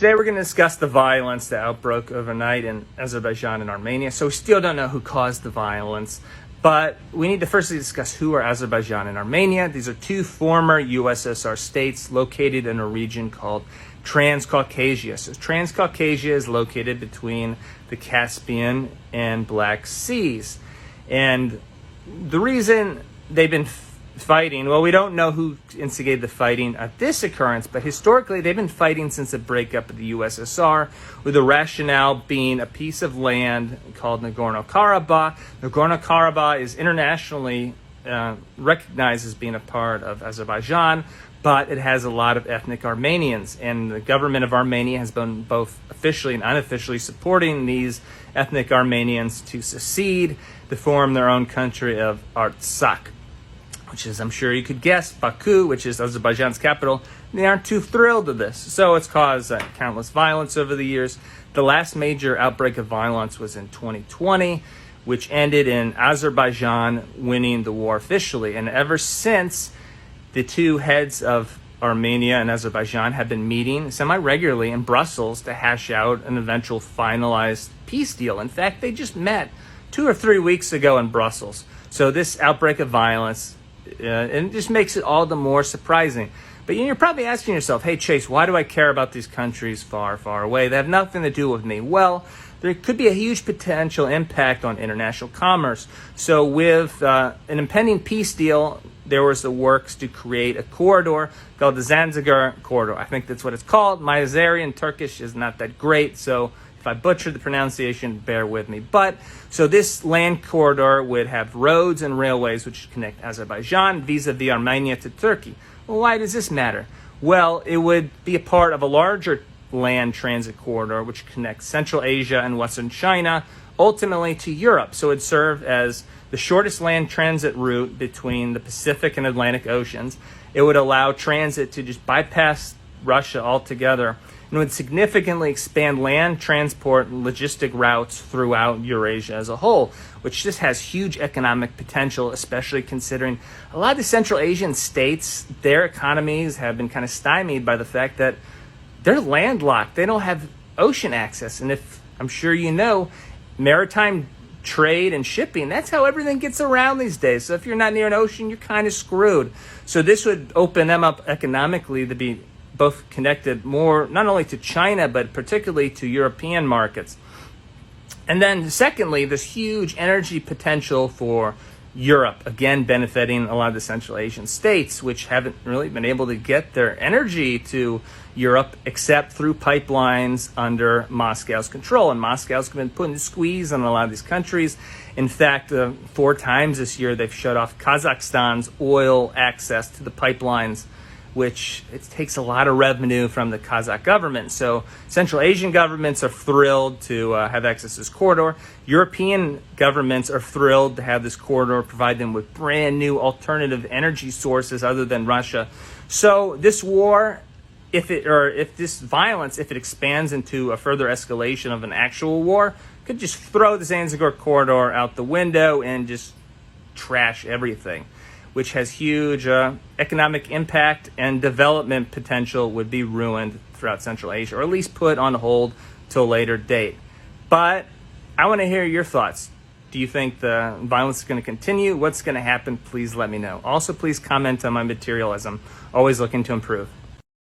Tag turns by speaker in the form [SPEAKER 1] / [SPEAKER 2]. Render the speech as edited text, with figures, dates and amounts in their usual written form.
[SPEAKER 1] Today we're going to discuss the violence that outbroke overnight in Azerbaijan and Armenia. So we still don't know who caused the violence, but we need to firstly discuss who are Azerbaijan and Armenia. These are two former USSR states located in a region called Transcaucasia. So Transcaucasia is located between the Caspian and Black Seas. And the reason they've been fighting, well, we don't know who instigated the fighting at this occurrence, but historically they've been fighting since the breakup of the USSR, with the rationale being a piece of land called Nagorno-Karabakh. Nagorno-Karabakh is internationally recognized as being a part of Azerbaijan, but it has a lot of ethnic Armenians, and the government of Armenia has been both officially and unofficially supporting these ethnic Armenians to secede, to form their own country of Artsakh, which is, I'm sure you could guess, Baku, which is Azerbaijan's capital. They aren't too thrilled with this. So it's caused countless violence over the years. The last major outbreak of violence was in 2020, which ended in Azerbaijan winning the war officially. And ever since, the two heads of Armenia and Azerbaijan have been meeting semi-regularly in Brussels to hash out an eventual finalized peace deal. In fact, they just met 2 or 3 weeks ago in Brussels. So this outbreak of violence, and it just makes it all the more surprising. But you're probably asking yourself, hey, Chase, why do I care about these countries far, far away? They have nothing to do with me. Well, there could be a huge potential impact on international commerce. So with an impending peace deal, there was the works to create a corridor called the Zangezur corridor. I think that's what it's called. My Azerian Turkish is not that great, so if I butcher the pronunciation, bear with me. But so this land corridor would have roads and railways which connect Azerbaijan vis-a-vis Armenia to Turkey. Well, why does this matter? Well, it would be a part of a larger land transit corridor which connects Central Asia and Western China ultimately to Europe. So it'd serve as the shortest land transit route between the Pacific and Atlantic Oceans. It would allow transit to just bypass Russia altogether, and would significantly expand land transport and logistic routes throughout Eurasia as a whole, which just has huge economic potential, especially considering a lot of the Central Asian states, their economies have been kind of stymied by the fact that they're landlocked. They don't have ocean access. And if I'm sure you know, maritime trade and shipping, that's how everything gets around these days. So if you're not near an ocean, you're kind of screwed. So this would open them up economically to be both connected more not only to China but particularly to European markets. And then secondly, this huge energy potential for Europe, again benefiting a lot of the Central Asian states, which haven't really been able to get their energy to Europe except through pipelines under Moscow's control. And Moscow's been putting a squeeze on a lot of these countries. In fact, 4 times this year they've shut off Kazakhstan's oil access to the pipelines, which it takes a lot of revenue from the Kazakh government. So Central Asian governments are thrilled to have access to this corridor. European governments are thrilled to have this corridor provide them with brand new alternative energy sources other than Russia. So this war, if this violence, if it expands into a further escalation of an actual war, could just throw the Zangezur corridor out the window and just trash everything, which has huge economic impact, and development potential would be ruined throughout Central Asia, or at least put on hold till a later date. But I want to hear your thoughts. Do you think the violence is going to continue? What's going to happen? Please let me know. Also, please comment on my material, as I'm always looking to improve.